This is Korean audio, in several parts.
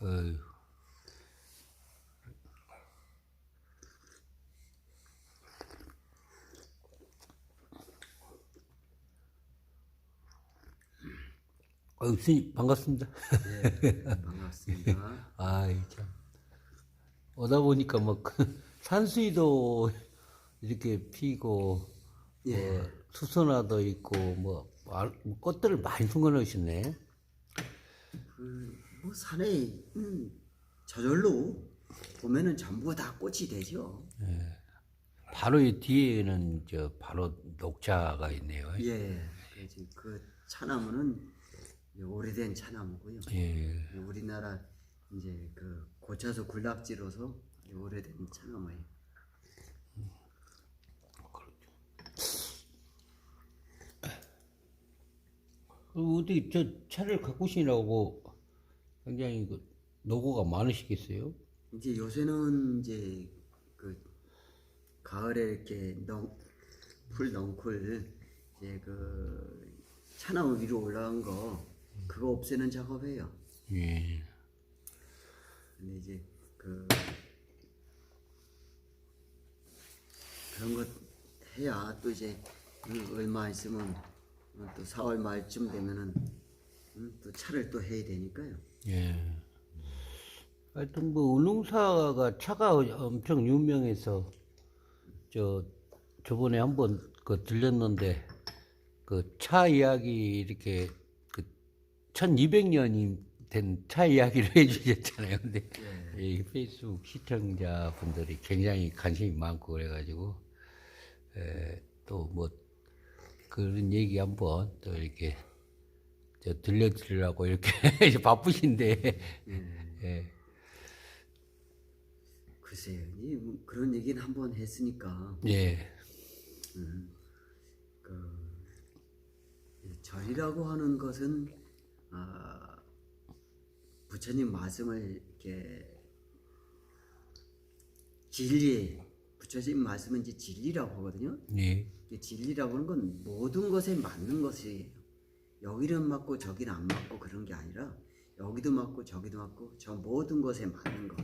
어휴. 스님 반갑습니다. 예, 반갑습니다. 아이 참 오다 보니까 뭐 산수유도 이렇게 피고 예. 뭐 수선화도 있고 뭐 꽃들을 많이 심어놓으셨네. 뭐 산에 저절로 보면은 전부 다 꽃이 되죠. 바로 이 뒤에는 바로 녹차가 있네요. 예. 그 차나무는 오래된 차나무고요. 예. 우리나라 이제 그 고차수 군락지로서 오래된 차나무예요. 어디 저 차를 가꾸시라고 굉장히 그 노고가 많으시겠어요? 이제 요새는 이제 그 가을에 이렇게 풀 넝쿨 이제 그 차나무 위로 올라간 거 그거 없애는 작업해요. 예. 근데 이제 그런 것 해야 또 이제 얼마 있으면 또 4월 말쯤 되면은 또 차를 또 해야 되니까요. 예. 하여튼 뭐 운흥사가 차가 엄청 유명해서 저번에 한번 들렸는데 그 차 이야기 이렇게 그 1200년이 된 차 이야기를 해주셨잖아요. 근데 이 페이스북 시청자분들이 굉장히 관심이 많고 그래가지고 또 뭐 그런 얘기 한번 또 이렇게 들려드리려고 이렇게 바쁘신데 예. 글쎄요, 그런 얘기는 한번 했으니까 예. 절이라고 하는 것은 부처님 말씀을 이렇게 부처님 말씀은 이제 진리라고 하거든요. 예. 진리라고 하는 건 모든 것에 맞는 것이에요. 여기는 맞고 저기는 안 맞고 그런 게 아니라 여기도 맞고 저기도 맞고 저 모든 것에 맞는 것.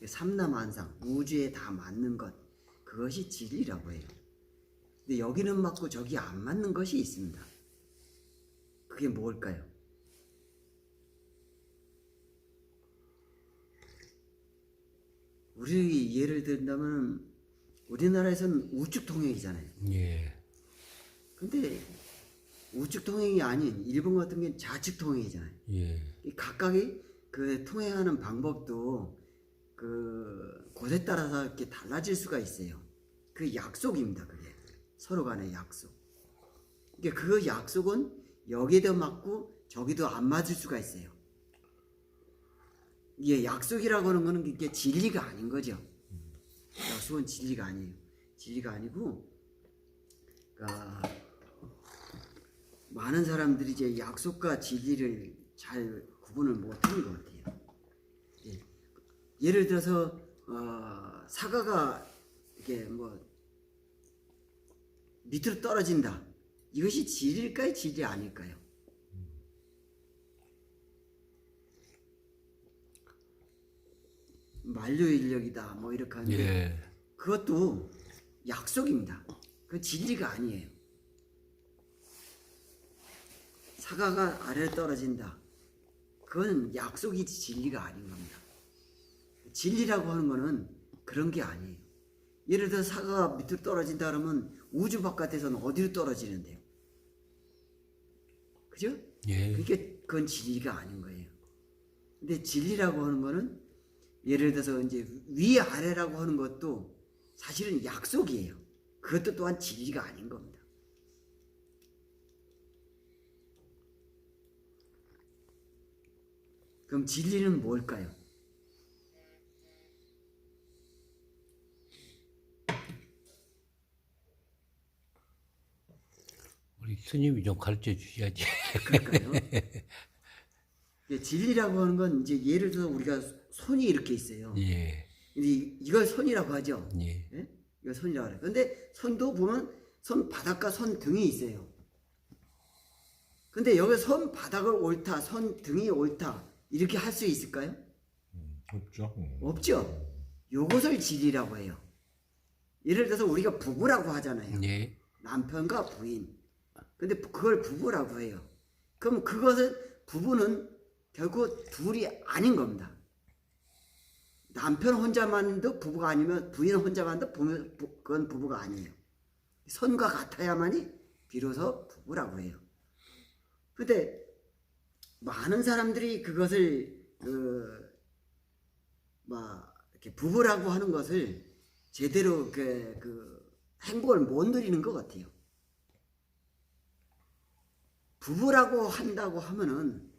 삼라만상 우주에 다 맞는 것. 그것이 진리라고 해요. 근데 여기는 맞고 저기 안 맞는 것이 있습니다. 그게 뭘까요? 우리 예를 든다면 우리나라에서는 우측통행이잖아요. 예. 근데 우측통행이 아닌 일본 같은 경우는 좌측통행이잖아요. 예. 각각의 그 통행하는 방법도 그 곳에 따라서 이렇게 달라질 수가 있어요. 그 약속입니다. 그게 서로 간의 약속. 그러니까 그 약속은 여기도 맞고 저기도 안 맞을 수가 있어요. 이게 약속이라고 하는 거는 이게 진리가 아닌 거죠. 약속은 진리가 아니에요. 진리가 아니고, 그러니까 많은 사람들이 이제 약속과 진리를 잘 구분을 못하는 것 같아요. 예를 들어서 사과가 이렇게 뭐 밑으로 떨어진다. 이것이 진리일까요? 진리 아닐까요? 만료인력이다. 뭐 이렇게 하는데 예. 그것도 약속입니다. 그 진리가 아니에요. 사과가 아래로 떨어진다. 그건 약속이지 진리가 아닌 겁니다. 진리라고 하는 거는 그런 게 아니에요. 예를 들어 사과가 밑으로 떨어진다 그러면 우주 바깥에서는 어디로 떨어지는데요? 그죠? 예. 그러니까 그건 진리가 아닌 거예요. 근데 진리라고 하는 거는 예를 들어서 이제 위아래라고 하는 것도 사실은 약속이에요. 그것도 또한 진리가 아닌 겁니다. 그럼 진리는 뭘까요? 우리 스님이 좀 가르쳐 주셔야지. 그럴까요? 진리라고 하는 건 이제 예를 들어 우리가 손이 이렇게 있어요. 예. 이걸 손이라고 하죠. 예. 예? 이걸 손이라고 해요. 근데 손도 보면 손 바닥과 손 등이 있어요. 근데 여기 손 바닥을 옳다, 손 등이 옳다 이렇게 할 수 있을까요? 없죠. 없죠. 요것을 진리라고 해요. 예를 들어서 우리가 부부라고 하잖아요. 예. 남편과 부인. 근데 그걸 부부라고 해요. 그럼 그것은 부부는 결국 둘이 아닌 겁니다. 남편 혼자만도 부부가 아니면 부인 혼자만도 그건 부부가 아니에요. 선과 같아야만이 비로소 부부라고 해요. 근데 많은 사람들이 그것을 이렇게 부부라고 하는 것을 제대로 그 행복을 못 누리는 것 같아요. 부부라고 한다고 하면은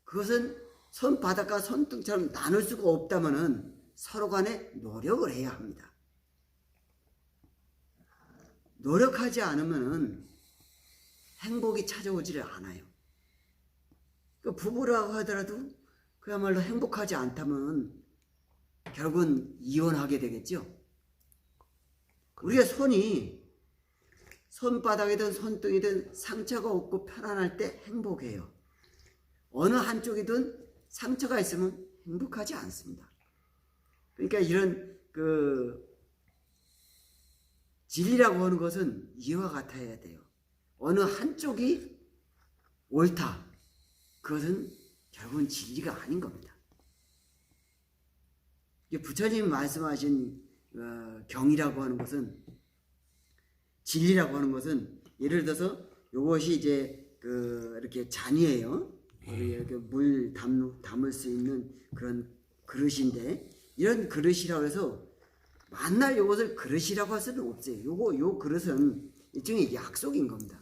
그것은 손바닥과 손등처럼 나눌 수가 없다면은 서로 간에 노력을 해야 합니다. 노력하지 않으면은 행복이 찾아오지를 않아요. 그 부부라고 하더라도 그야말로 행복하지 않다면 결국은 이혼하게 되겠죠. 우리의 손이 손바닥이든 손등이든 상처가 없고 편안할 때 행복해요. 어느 한쪽이든 상처가 있으면 행복하지 않습니다. 그러니까 이런 진리라고 하는 것은 이와 같아야 돼요. 어느 한쪽이 옳다. 그것은 결국은 진리가 아닌 겁니다. 부처님 말씀하신 경이라고 하는 것은, 진리라고 하는 것은, 예를 들어서 이것이 이제 이렇게 잔이에요. 이렇게 물 담을 수 있는 그런 그릇인데, 이런 그릇이라고 해서 만날 이것을 그릇이라고 할 수는 없어요. 요 그릇은 일종의 약속인 겁니다.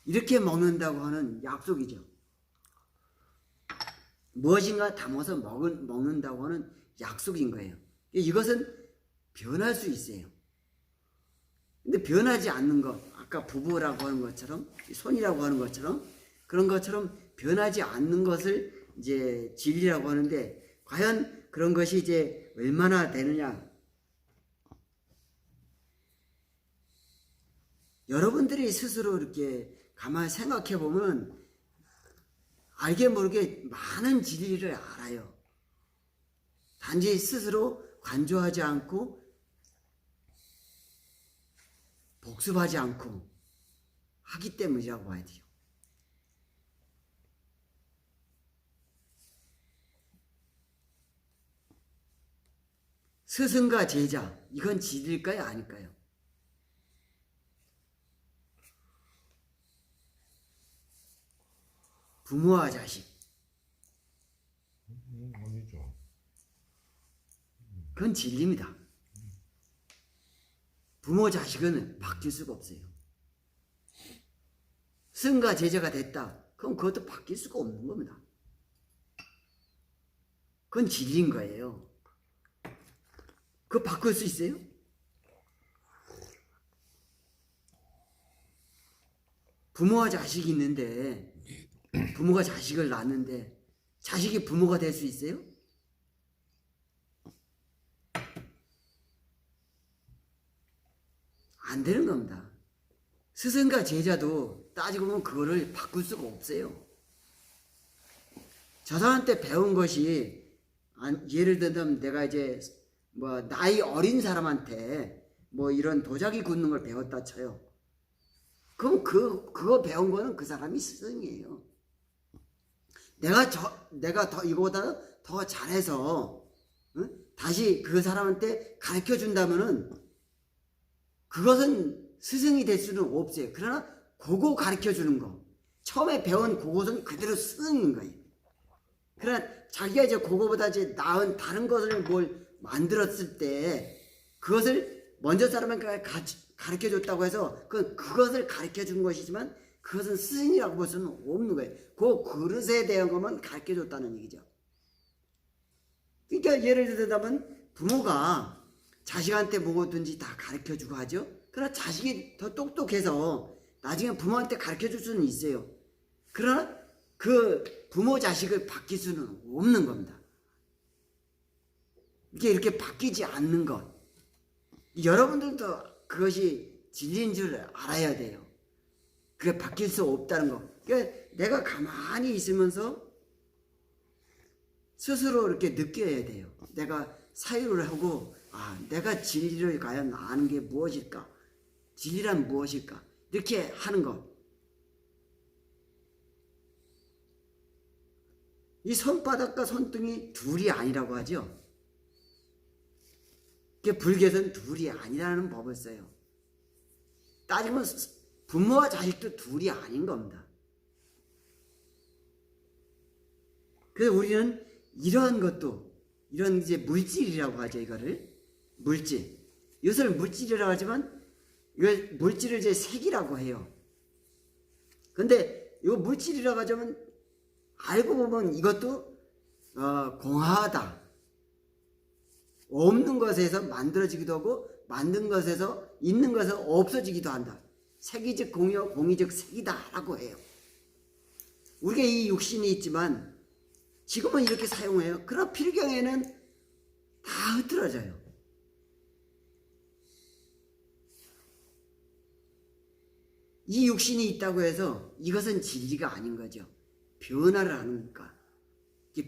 이렇게 먹는다고 하는 약속이죠. 무엇인가 담아서 먹는다고 하는 약속인 거예요. 이것은 변할 수 있어요. 근데 변하지 않는 것, 아까 부부라고 하는 것처럼, 손이라고 하는 것처럼, 그런 것처럼 변하지 않는 것을 이제 진리라고 하는데, 과연 그런 것이 이제 얼마나 되느냐. 여러분들이 스스로 이렇게 가만히 생각해 보면 알게 모르게 많은 진리를 알아요. 단지 스스로 관조하지 않고 복습하지 않고 하기 때문이라고 봐야 돼요. 스승과 제자, 이건 진리일까요? 아닐까요? 부모와 자식, 아니죠. 그건 진리입니다. 부모 자식은 바뀔 수가 없어요. 스승과 제자가 됐다. 그럼 그것도 바뀔 수가 없는 겁니다. 그건 진리인 거예요. 그거 바꿀 수 있어요? 부모와 자식이 있는데, 부모가 자식을 낳는데 자식이 부모가 될 수 있어요? 안 되는 겁니다. 스승과 제자도 따지고 보면 그거를 바꿀 수가 없어요. 저 사람한테 배운 것이, 예를 들면 내가 이제 나이 어린 사람한테 이런 도자기 굽는 걸 배웠다 쳐요. 그럼 그거 배운 거는 그 사람이 스승이에요. 내가 이거보다 더 잘해서 다시 그 사람한테 가르쳐 준다면은 그것은 스승이 될 수는 없어요. 그러나 그거 가르쳐 주는 거, 처음에 배운 그것은 그대로 스승인 거예요. 그러나 자기가 이제 그거보다 이제 나은 다른 것을 뭘 만들었을 때 그것을 먼저 사람에게 가르쳐 줬다고 해서 그것을 가르쳐 준 것이지만 그것은 스승이라고 볼 수는 없는 거예요. 그 그릇에 대한 것만 가르쳐 줬다는 얘기죠. 그러니까 예를 들자면 부모가 자식한테 뭐든지 다 가르쳐 주고 하죠. 그러나 자식이 더 똑똑해서 나중에 부모한테 가르쳐 줄 수는 있어요. 그러나 그 부모 자식을 바뀔 수는 없는 겁니다. 이렇게 바뀌지 않는 것. 여러분들도 그것이 진리인 줄 알아야 돼요. 그게 바뀔 수 없다는 거. 그러니까 내가 가만히 있으면서 스스로 이렇게 느껴야 돼요. 내가 사유를 하고 내가 진리를 과연 아는 게 무엇일까? 진리란 무엇일까? 이렇게 하는 것. 이 손바닥과 손등이 둘이 아니라고 하죠. 불교에서는 둘이 아니라는 법을 써요. 따지면 부모와 자식도 둘이 아닌 겁니다. 그래서 우리는 이러한 것도, 이런 이제 물질이라고 하죠. 이거를 물질. 이것을 물질이라고 하지만 이걸 물질을 이제 색이라고 해요. 근데 이 물질이라고 하자면 알고 보면 이것도 공하다. 없는 것에서 만들어지기도 하고 만든 것에서 있는 것에서 없어지기도 한다. 색이즉 공이요 공이즉 색이다 라고 해요. 우리가 이 육신이 있지만 지금은 이렇게 사용해요. 그러나 필경에는 다 흐트러져요. 이 육신이 있다고 해서 이것은 진리가 아닌 거죠. 변화를 하니까.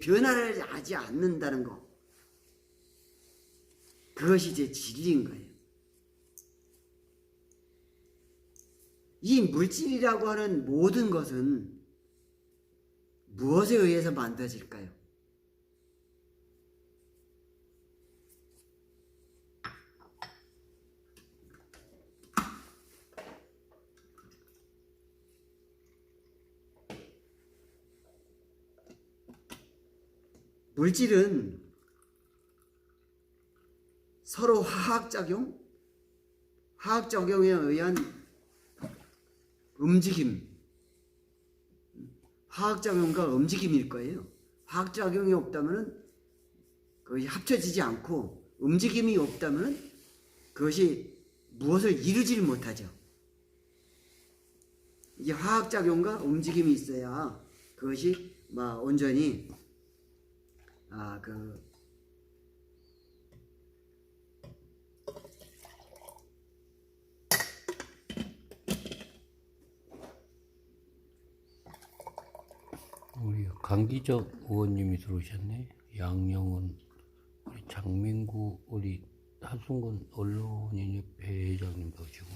변화를 하지 않는다는 거. 그것이 이제 진리인 거예요. 이 물질이라고 하는 모든 것은 무엇에 의해서 만들어질까요? 물질은 서로 화학작용에 의한 움직임, 화학작용과 움직임일 거예요. 화학작용이 없다면 그것이 합쳐지지 않고 움직임이 없다면 그것이 무엇을 이루지를 못하죠. 이게 화학작용과 움직임이 있어야 그것이 온전히 우리 강기적 의원님이 들어오셨네. 양영은, 우리 장민구, 우리 하순근 언론인협회 회장님 오시고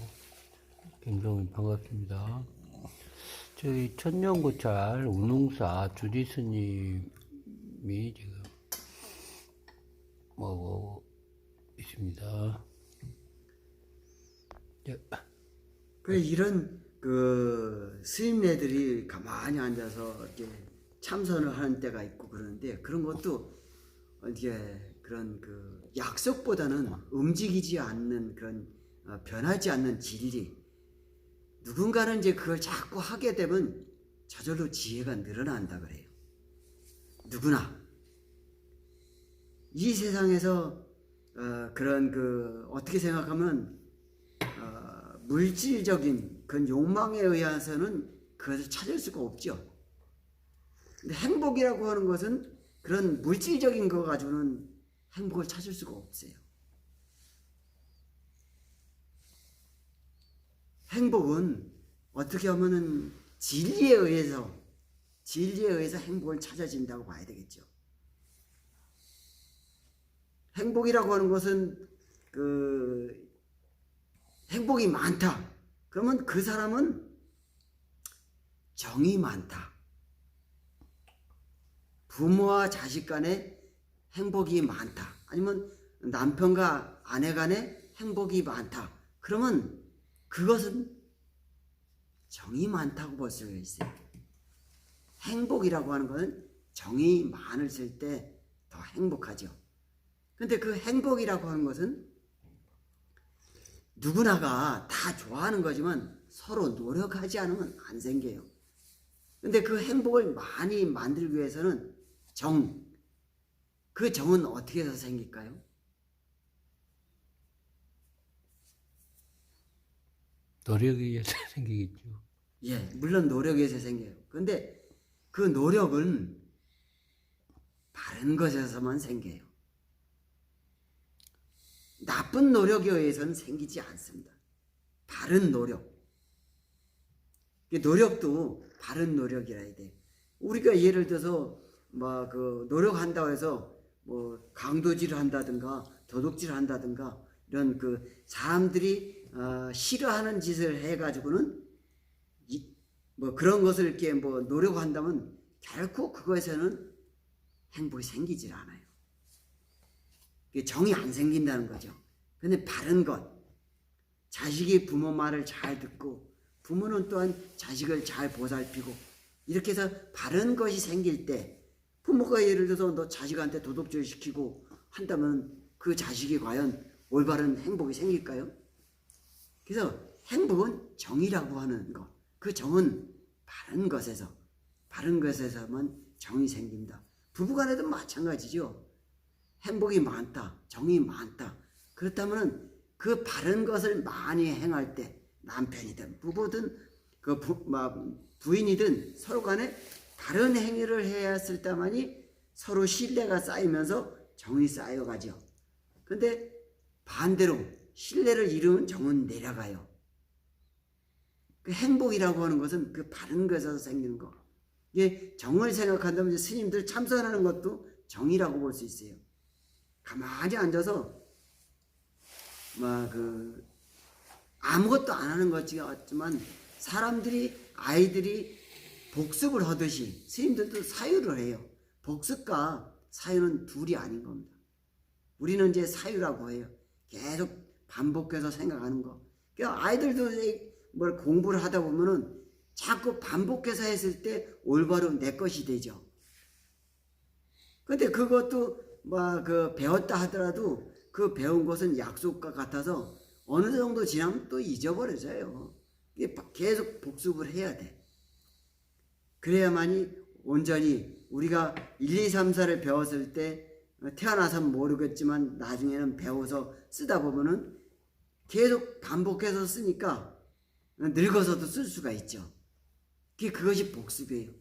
굉장히 반갑습니다. 저희 천년고찰 운흥사 주지스님이 지금 있습니다. 그래 이런 스님네들이 가만히 앉아서 이렇게 참선을 하는 때가 있고 그러는데 그런 것도 이제 그런 약속보다는 움직이지 않는 그런 변하지 않는 진리. 누군가는 이제 그걸 자꾸 하게 되면 저절로 지혜가 늘어난다 그래요. 누구나 이 세상에서 그런 어떻게 생각하면 물질적인 그런 욕망에 의해서는 그것을 찾을 수가 없죠. 근데 행복이라고 하는 것은 그런 물질적인 거 가지고는 행복을 찾을 수가 없어요. 행복은 어떻게 하면은 진리에 의해서 행복을 찾아진다고 봐야 되겠죠. 행복이라고 하는 것은 행복이 많다. 그러면 그 사람은 정이 많다. 부모와 자식 간에 행복이 많다. 아니면 남편과 아내 간에 행복이 많다. 그러면 그것은 정이 많다고 볼 수가 있어요. 행복이라고 하는 것은 정이 많을 때 더 행복하죠. 근데 그 행복이라고 하는 것은 누구나가 다 좋아하는 거지만 서로 노력하지 않으면 안 생겨요. 근데 그 행복을 많이 만들기 위해서는 그 정은 어떻게 해서 생길까요? 노력에 의해서 생기겠죠. 예, 물론 노력에 의해서 생겨요. 근데 그 노력은 바른 것에서만 생겨요. 나쁜 노력에 의해서는 생기지 않습니다. 바른 노력. 노력도 바른 노력이라 해야 돼요. 우리가 예를 들어서 뭐 그 노력한다고 해서 뭐 강도질을 한다든가 도둑질을 한다든가 이런 그 사람들이 싫어하는 짓을 해가지고는 뭐 그런 것을 이렇게 뭐 노력한다면 결코 그것에서는 행복이 생기질 않아요. 정이 안 생긴다는 거죠. 근데 바른 것, 자식이 부모 말을 잘 듣고 부모는 또한 자식을 잘 보살피고 이렇게 해서 바른 것이 생길 때 부모가 예를 들어서 너 자식한테 도둑질 시키고 한다면 그 자식이 과연 올바른 행복이 생길까요? 그래서 행복은 정이라고 하는 것, 그 정은 바른 것에서만 정이 생긴다. 부부간에도 마찬가지죠. 행복이 많다, 정이 많다. 그렇다면 그 바른 것을 많이 행할 때 남편이든 부부든 그 부인이든 서로 간에 바른 행위를 해야 했을 때만이 서로 신뢰가 쌓이면서 정이 쌓여가죠. 근데 반대로 신뢰를 이루면 정은 내려가요. 그 행복이라고 하는 것은 그 바른 것에서 생기는 거. 이게 정을 생각한다면 스님들 참선하는 것도 정이라고 볼 수 있어요. 가만히 앉아서 아무것도 안 하는 것 같지만 아이들이 복습을 하듯이 스님들도 사유를 해요. 복습과 사유는 둘이 아닌 겁니다. 우리는 이제 사유라고 해요. 계속 반복해서 생각하는 거. 그러니까 아이들도 뭘 공부를 하다 보면은 자꾸 반복해서 했을 때 올바로 내 것이 되죠. 근데 그것도 배웠다 하더라도 그 배운 것은 약속과 같아서 어느 정도 지나면 또 잊어버려져요. 계속 복습을 해야 돼. 그래야만이 온전히 우리가 1, 2, 3, 4를 배웠을 때 태어나서는 모르겠지만 나중에는 배워서 쓰다 보면은 계속 반복해서 쓰니까 늙어서도 쓸 수가 있죠. 그것이 복습이에요.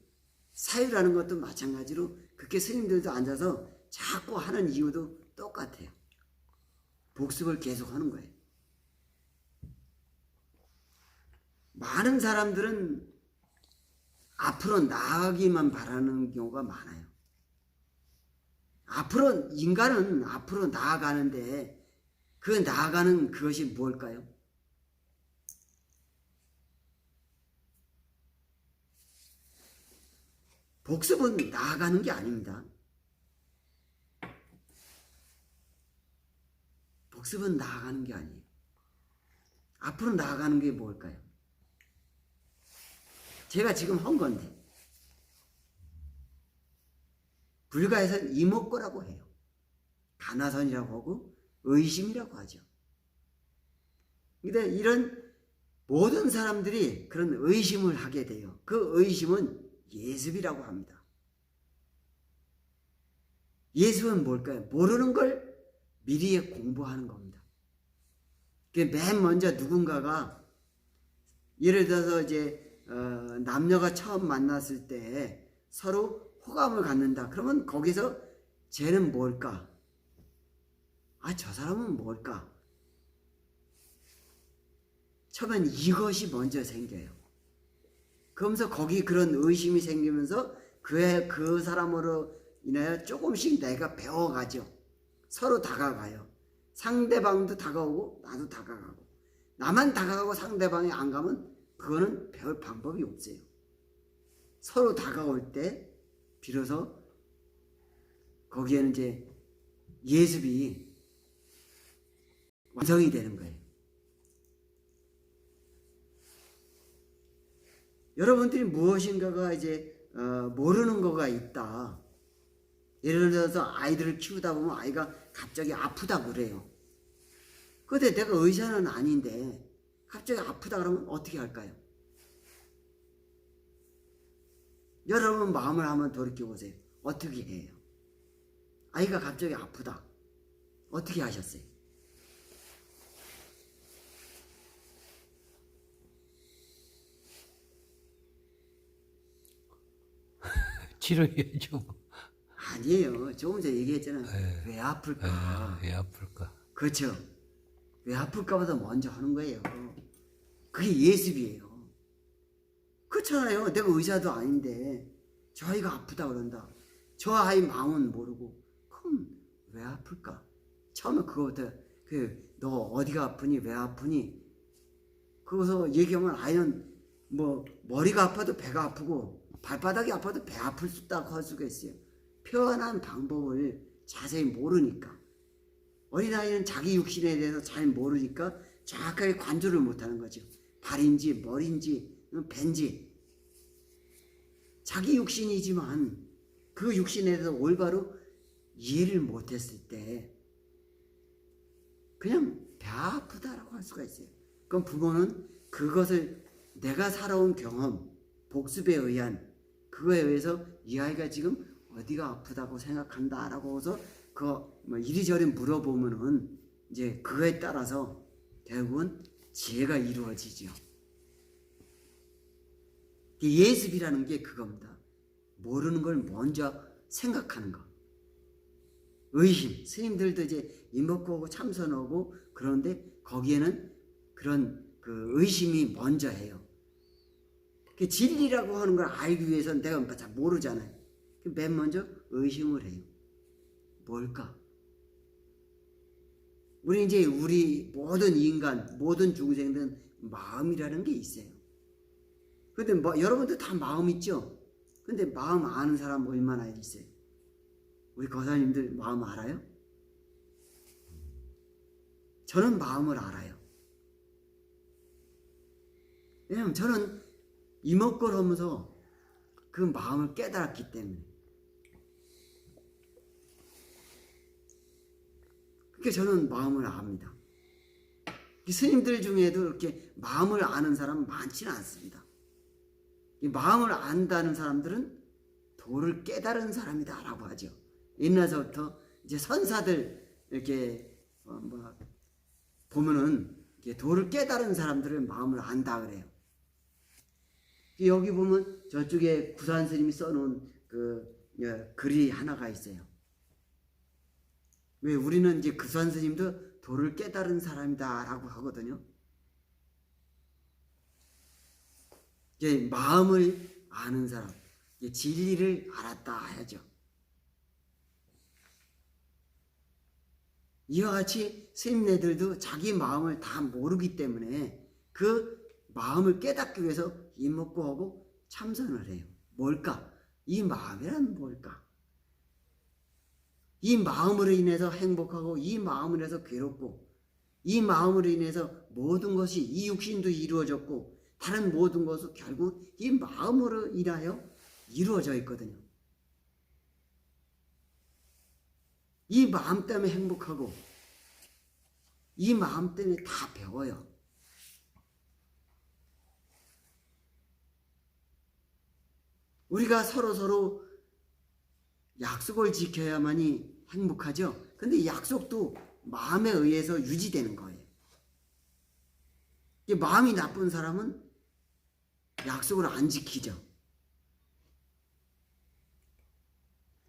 사유라는 것도 마찬가지로 그렇게 스님들도 앉아서 자꾸 하는 이유도 똑같아요. 복습을 계속 하는 거예요. 많은 사람들은 앞으로 나아가기만 바라는 경우가 많아요. 인간은 앞으로 나아가는데 그 나아가는 그것이 뭘까요? 복습은 나아가는 게 아닙니다. 복습은 나아가는 게 아니에요. 앞으로 나아가는 게 뭘까요? 제가 지금 한 건데 불가에서는 이목구라고 해요. 가나선이라고 하고 의심이라고 하죠. 근데 이런 모든 사람들이 그런 의심을 하게 돼요. 그 의심은 예습이라고 합니다. 예습은 뭘까요? 모르는 걸 미리 공부하는 겁니다. 맨 먼저 누군가가 예를 들어서 이제 남녀가 처음 만났을 때 서로 호감을 갖는다. 그러면 거기서 쟤는 뭘까? 저 사람은 뭘까? 처음엔 이것이 먼저 생겨요. 그러면서 거기 그런 의심이 생기면서 그 사람으로 인하여 조금씩 내가 배워가죠. 서로 다가가요. 상대방도 다가오고 나도 다가가고. 나만 다가가고 상대방이 안 가면 그거는 배울 방법이 없어요. 서로 다가올 때 비로소 거기에는 이제 예습이 완성이 되는 거예요. 여러분들이 무엇인가가 이제 모르는 거가 있다. 예를 들어서 아이들을 키우다 보면 아이가 갑자기 아프다 그래요. 근데 내가 의사는 아닌데 갑자기 아프다 그러면 어떻게 할까요? 여러분 마음을 한번 돌이켜보세요. 어떻게 해요? 아이가 갑자기 아프다. 어떻게 하셨어요? 치료해야죠. 아니에요. 조금 전에 얘기했잖아요. 왜 아플까? 왜 아플까? 그렇죠. 왜 아플까보다 먼저 하는 거예요. 그게 예습이에요. 그렇잖아요. 내가 의사도 아닌데 저 아이가 아프다 그런다. 저 아이 마음은 모르고 그럼 왜 아플까? 처음에 그거부터 너 어디가 아프니? 왜 아프니? 그거서 얘기하면 아이는 뭐 머리가 아파도 배가 아프고 발바닥이 아파도 배 아플 수 있다고 할 수가 있어요. 표현한 방법을 자세히 모르니까. 어린아이는 자기 육신에 대해서 잘 모르니까 정확하게 관조를 못하는 거죠. 발인지 머리인지 배인지 자기 육신이지만 그 육신에 대해서 올바로 이해를 못했을 때 그냥 배 아프다라고 할 수가 있어요. 그럼 부모는 그것을 내가 살아온 경험, 복습에 의한 그거에 의해서 이 아이가 지금 어디가 아프다고 생각한다라고 해서 그거 뭐 이리저리 물어보면은 이제 그거에 따라서 결국은 지혜가 이루어지죠. 예습이라는 게 그겁니다. 모르는 걸 먼저 생각하는 거. 의심, 스님들도 이제 이목구하고 참선하고 그런데 거기에는 그런 그 의심이 먼저 해요. 그 진리라고 하는 걸 알기 위해서는 내가 잘 모르잖아요. 맨 먼저 의심을 해요. 뭘까? 우리 이제 우리 모든 인간, 모든 중생들은 마음이라는 게 있어요. 근데 뭐 여러분들 다 마음 있죠? 근데 마음 아는 사람 얼마나 있어요? 우리 거사님들 마음 알아요? 저는 마음을 알아요. 왜냐면 저는 이목걸 하면서 그 마음을 깨달았기 때문에. 그러니까 저는 마음을 압니다. 스님들 중에도 이렇게 마음을 아는 사람은 많지는 않습니다. 이 마음을 안다는 사람들은 도를 깨달은 사람이다라고 하죠. 옛날서부터 이제 선사들 이렇게 보면은 이렇게 도를 깨달은 사람들은 마음을 안다 그래요. 여기 보면 저쪽에 구산 스님이 써놓은 그 글이 하나가 있어요. 왜 우리는 이제 구산 스님도 도를 깨달은 사람이다라고 하거든요. 이제 마음을 아는 사람, 이제 진리를 알았다 하죠. 이와 같이 스님네들도 자기 마음을 다 모르기 때문에 그 마음을 깨닫기 위해서 이목구하고 참선을 해요. 뭘까? 이 마음이란 뭘까? 이 마음으로 인해서 행복하고 이 마음으로 인해서 괴롭고 이 마음으로 인해서 모든 것이 이 육신도 이루어졌고 다른 모든 것은 결국 이 마음으로 인하여 이루어져 있거든요. 이 마음 때문에 행복하고 이 마음 때문에 다 배워요. 우리가 서로 약속을 지켜야만이 행복하죠. 근데 이 약속도 마음에 의해서 유지되는 거예요. 마음이 나쁜 사람은 약속을 안 지키죠.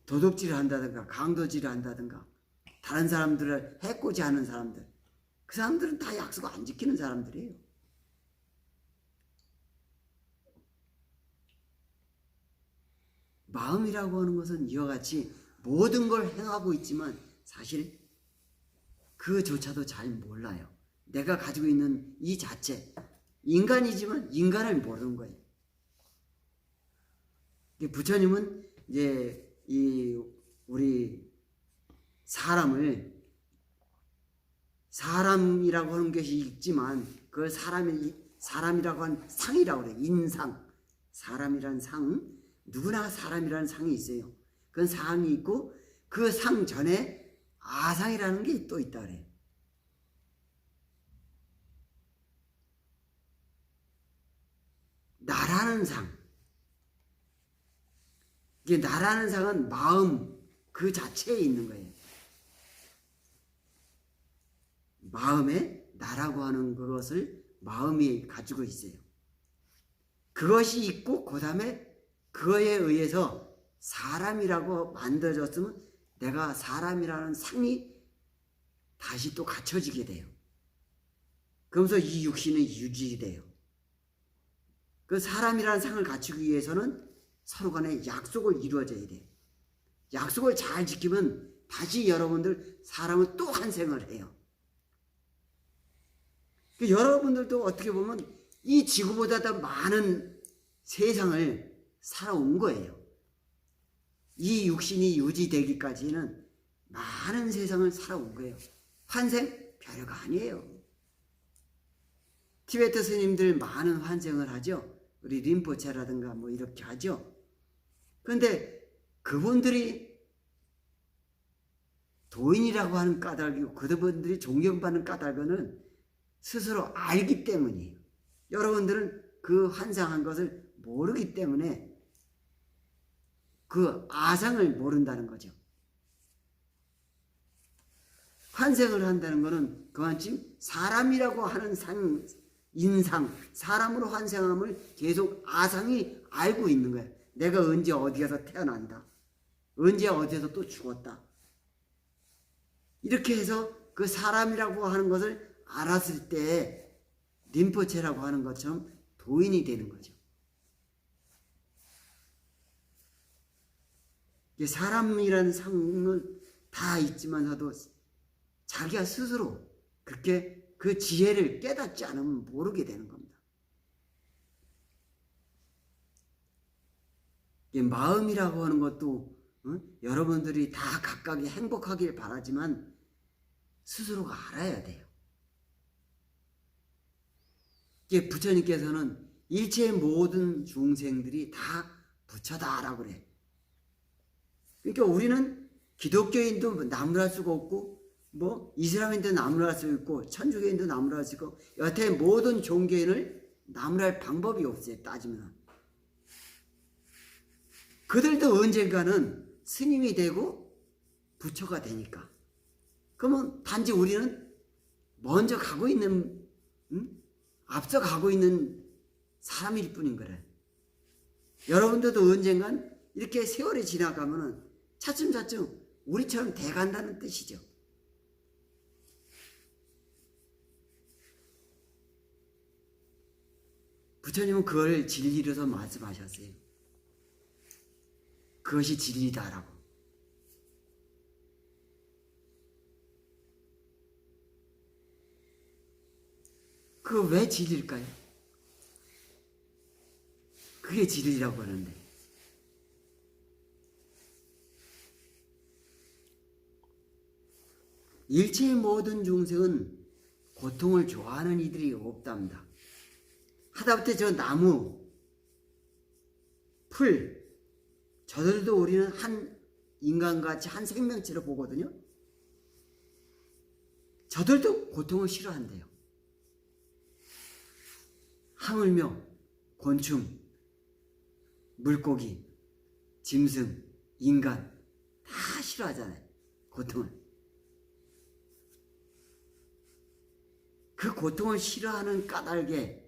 도둑질을 한다든가 강도질을 한다든가 다른 사람들을 해코지 하는 사람들, 그 사람들은 다 약속 안 지키는 사람들이에요. 마음이라고 하는 것은 이와 같이 모든 걸 행하고 있지만 사실 그조차도 잘 몰라요. 내가 가지고 있는 이 자체, 인간이지만 인간을 모르는 거예요. 부처님은 이제 우리 사람이라고 하는 것이 있지만 그걸 사람이라고 하는 상이라고 그래요. 인상, 사람이라는 상, 누구나 사람이라는 상이 있어요. 그건 상이 있고 그 상 전에 아상이라는 게 또 있다 그래요. 나라는 상. 이게 나라는 상은 마음 그 자체에 있는 거예요. 마음에 나라고 하는 그것을 마음이 가지고 있어요. 그것이 있고 그 다음에 그거에 의해서 사람이라고 만들어졌으면 내가 사람이라는 상이 다시 또 갖춰지게 돼요. 그러면서 이 육신은 유지돼요. 그 사람이라는 상을 갖추기 위해서는 서로 간에 약속을 이루어져야 돼요. 약속을 잘 지키면 다시 여러분들 사람은 또 환생을 해요. 여러분들도 어떻게 보면 이 지구보다 더 많은 세상을 살아온 거예요. 이 육신이 유지되기까지는 많은 세상을 살아온 거예요. 환생? 별거 아니에요. 티베트 스님들 많은 환생을 하죠. 우리 림포체라든가 뭐 이렇게 하죠. 그런데 그분들이 도인이라고 하는 까닭이고 그분들이 존경받는 까닭은 스스로 알기 때문이에요. 여러분들은 그 환상한 것을 모르기 때문에 그 아상을 모른다는 거죠. 환생을 한다는 것은 그만큼 사람이라고 하는 인상, 사람으로 환생함을 계속 아상이 알고 있는 거예요. 내가 언제 어디에서 태어난다. 언제 어디에서 또 죽었다. 이렇게 해서 그 사람이라고 하는 것을 알았을 때 림포체라고 하는 것처럼 도인이 되는 거죠. 사람이라는 상은 다 있지만서도 자기가 스스로 그렇게 그 지혜를 깨닫지 않으면 모르게 되는 겁니다. 마음이라고 하는 것도 여러분들이 다 각각이 행복하길 바라지만 스스로가 알아야 돼요. 부처님께서는 일체의 모든 중생들이 다 부처다라고 그래. 그러니까 우리는 기독교인도 나무랄 수가 없고 뭐 이슬람인도 나무랄 수 있고 천주교인도 나무랄 수 있고 여태 모든 종교인을 나무랄 방법이 없어요. 따지면 그들도 언젠가는 스님이 되고 부처가 되니까. 그러면 단지 우리는 먼저 가고 있는 앞서 가고 있는 사람일 뿐인 거래. 여러분들도 언젠간 이렇게 세월이 지나가면은 차츰차츰 우리처럼 돼간다는 뜻이죠. 부처님은 그걸 진리로서 말씀하셨어요. 그것이 진리다라고. 그거 왜 진리일까요? 그게 진리라고 하는데. 일체의 모든 중생은 고통을 좋아하는 이들이 없답니다. 하다못해 저 나무, 풀, 저들도 우리는 한 인간같이 한 생명체로 보거든요. 저들도 고통을 싫어한대요. 하물며 곤충, 물고기, 짐승, 인간 다 싫어하잖아요. 고통을. 그 고통을 싫어하는 까닭에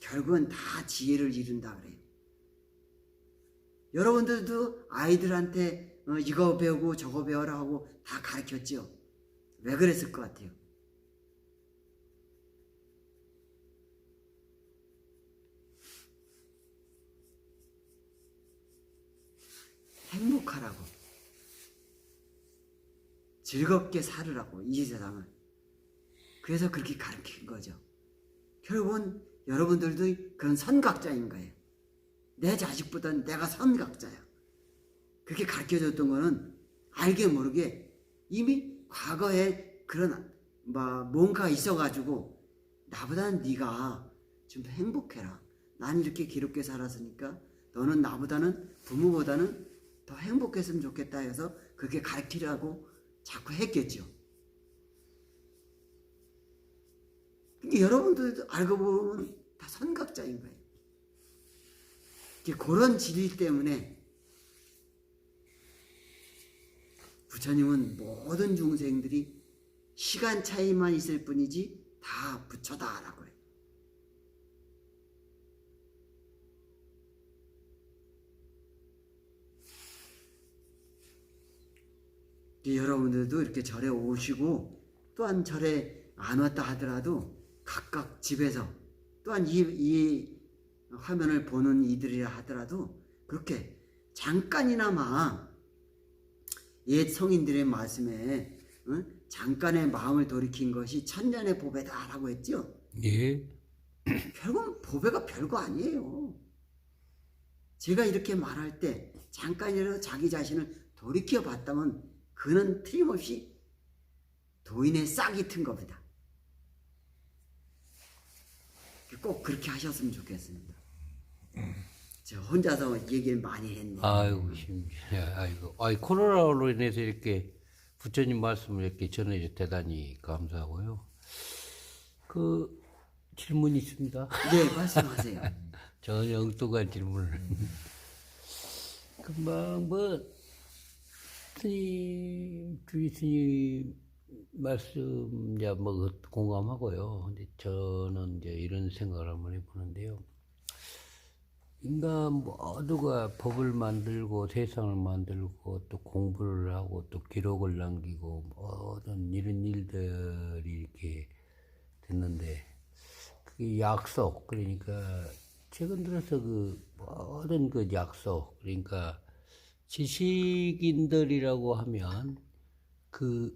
결국은 다 지혜를 이룬다 그래요. 여러분들도 아이들한테 이거 배우고 저거 배워라 하고 다 가르쳤죠. 왜 그랬을 것 같아요? 행복하라고, 즐겁게 살으라고, 이 세상을. 그래서 그렇게 가르친 거죠. 결국은 여러분들도 그런 선각자인 거예요. 내 자식보다는 내가 선각자야. 그렇게 가르쳐줬던 거는 알게 모르게 이미 과거에 그런 뭔가 있어가지고 나보다는 네가 좀 더 행복해라. 난 이렇게 기롭게 살았으니까 너는 나보다는 부모보다는 더 행복했으면 좋겠다 해서 그렇게 가르치려고 자꾸 했겠죠. 그러니까 여러분들도 알고 보면 다 선각자인 거예요. 그런 진리 때문에 부처님은 모든 중생들이 시간 차이만 있을 뿐이지 다 부처다라고 해요. 여러분들도 이렇게 절에 오시고 또한 절에 안 왔다 하더라도 각각 집에서 또한 이 화면을 보는 이들이라 하더라도 그렇게 잠깐이나마 옛 성인들의 말씀에 잠깐의 마음을 돌이킨 것이 천년의 보배다라고 했죠. 예. 결국은 보배가 별거 아니에요. 제가 이렇게 말할 때 잠깐이라도 자기 자신을 돌이켜 봤다면 그는 틀림없이 도인의 싹이 튼 겁니다. 꼭 그렇게 하셨으면 좋겠습니다. 저 혼자서 얘기를 많이 했네. 아이고, 아이고. 코로나로 인해서 이렇게 부처님 말씀을 이렇게 전해줘 대단히 감사하고요. 그, 질문이 있습니다. 네, 말씀하세요. 전혀 엉뚱한 질문을. 금방 주의 스님 말씀 이제 공감하고요. 근데 저는 이제 이런 생각을 한번 해보는데요. 인간 모두가 법을 만들고 세상을 만들고 또 공부를 하고 또 기록을 남기고 모든 이런 일들이 이렇게 됐는데 그게 약속, 그러니까 최근 들어서 그 모든 그 약속, 그러니까 지식인들이라고 하면 그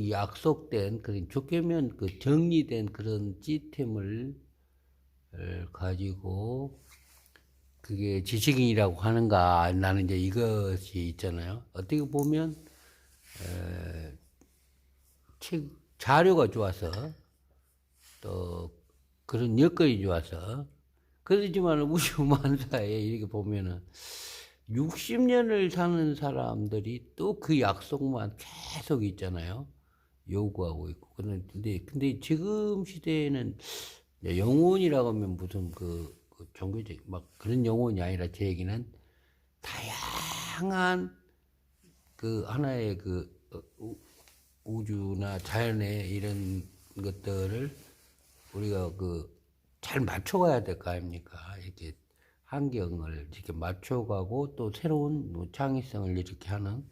약속된, 그런 좋게면 그 정리된 그런 시스템을 가지고 그게 지식인이라고 하는가, 나는 이제 이것이 있잖아요. 어떻게 보면 자료가 좋아서 또 그런 여건이 좋아서 그렇지만 우주 만사에 이렇게 보면은 60년을 사는 사람들이 또 그 약속만 계속 있잖아요. 요구하고 있고. 근데 지금 시대에는 영혼이라고 하면 무슨 그 종교적 막 그런 영혼이 아니라 제 얘기는 다양한 그 하나의 그 우주나 자연의 이런 것들을 우리가 그 잘 맞춰가야 될 거 아닙니까? 이렇게 환경을 이렇게 맞춰가고 또 새로운 창의성을 이렇게 하는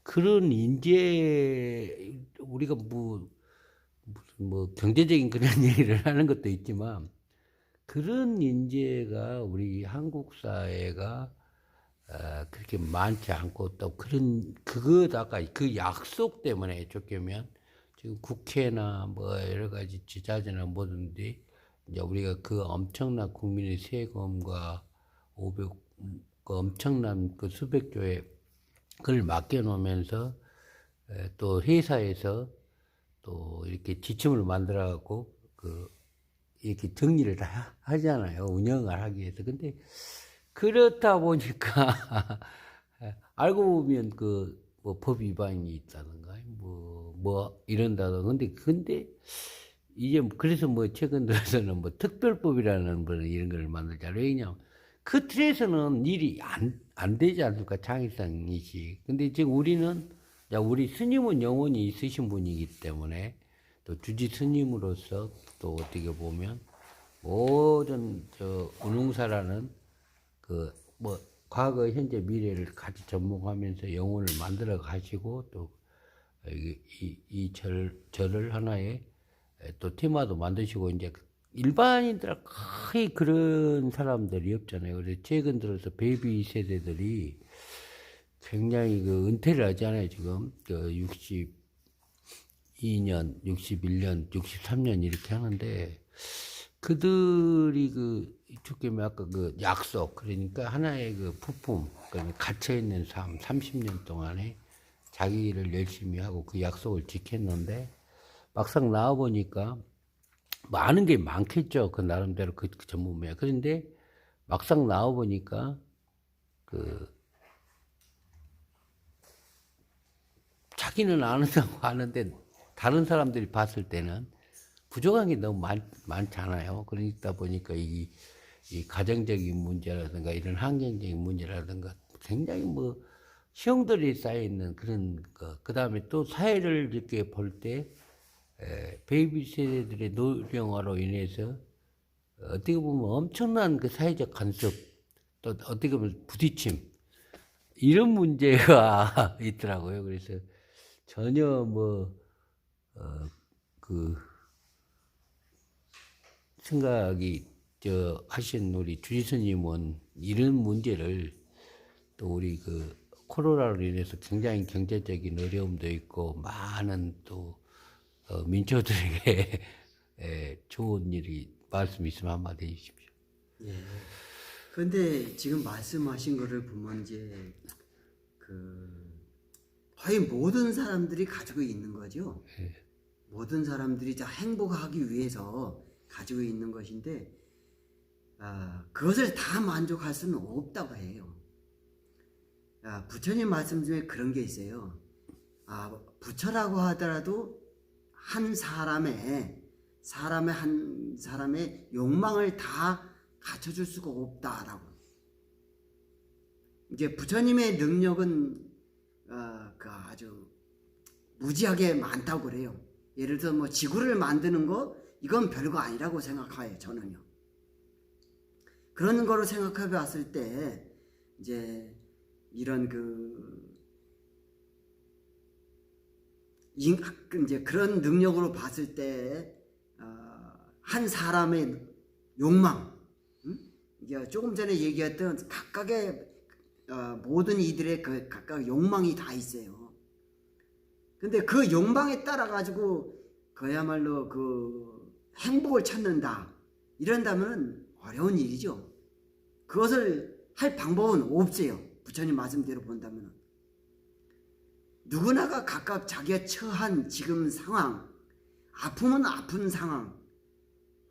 그런 인재, 우리가 무슨 경제적인 그런 얘기를 하는 것도 있지만 그런 인재가 우리 한국 사회가 그렇게 많지 않고 또 그거다가 그 약속 때문에 좋게면 지금 국회나 뭐 여러 가지 지자체나 뭐든지 이제 우리가 그 엄청난 국민의 세금과 500, 그 엄청난 그 수백조의 그걸 맡겨놓으면서 또 회사에서 또 이렇게 지침을 만들어갖고 이렇게 정리를 다 하잖아요. 운영을 하기 위해서. 근데 그렇다 보니까 알고 보면 법 위반이 있다든가 이런다든가. 근데 이제 그래서 최근 들어서는 특별법이라는 이런 걸 만들잖아요. 왜냐면 그 틀에서는 일이 안 되지 않습니까? 창의성이지. 근데 지금 우리 스님은 영혼이 있으신 분이기 때문에 또 주지 스님으로서 또 어떻게 보면 모든 운웅사라는 과거, 현재, 미래를 같이 접목하면서 영혼을 만들어 가시고 또 이 절을 하나의 또 테마도 만드시고 이제 일반인들 거의 그런 사람들이 없잖아요. 그래서 최근 들어서 베이비 세대들이 굉장히 은퇴를 하잖아요. 지금 62년, 61년, 63년 이렇게 하는데 그들이 죽게면 아까 약속, 그러니까 하나의 부품, 갇혀있는 삶, 30년 동안에 자기 일을 열심히 하고 그 약속을 지켰는데 막상 나와보니까 많은 게 많겠죠. 그 나름대로 그 전문이야. 그런데 막상 나와보니까 자기는 안 한다고 하는데 다른 사람들이 봤을 때는 부족한 게 너무 많잖아요. 그러다 보니까 이 가정적인 문제라든가 이런 환경적인 문제라든가 굉장히 시험들이 쌓여있는 그런 거. 그 다음에 또 사회를 이렇게 볼 때 베이비 세대들의 노령화로 인해서 어떻게 보면 엄청난 그 사회적 간섭, 또 어떻게 보면 부딪힘, 이런 문제가 있더라고요. 그래서 전혀 생각이 하신 우리 주지스님은 이런 문제를 또 우리 코로나로 인해서 굉장히 경제적인 어려움도 있고 많은 또 민초들에게 좋은 일이 말씀 있으면 한마디 해주십시오. 예. 그런데 지금 말씀하신 거를 보면 이제 거의 모든 사람들이 가지고 있는 거죠. 예. 모든 사람들이 다 행복하기 위해서 가지고 있는 것인데 그것을 다 만족할 수는 없다고 해요. 부처님 말씀 중에 그런 게 있어요. 부처라고 하더라도 한 사람의 욕망을 다 갖춰줄 수가 없다라고. 이제 부처님의 능력은 아주 무지하게 많다고 그래요. 예를 들어 뭐 지구를 만드는 거 이건 별거 아니라고 생각해요. 저는요. 그런 거로 생각해 봤을 때 이제 이런 이제 그런 능력으로 봤을 때 한 사람의 욕망, 이제 조금 전에 얘기했던 각각의 모든 이들의 각각 욕망이 다 있어요. 근데 그 욕망에 따라 가지고 그야말로 행복을 찾는다 이런다면 어려운 일이죠. 그것을 할 방법은 없어요. 부처님 말씀대로 본다면 누구나가 각각 자기가 처한 지금 상황, 아프면 아픈 상황,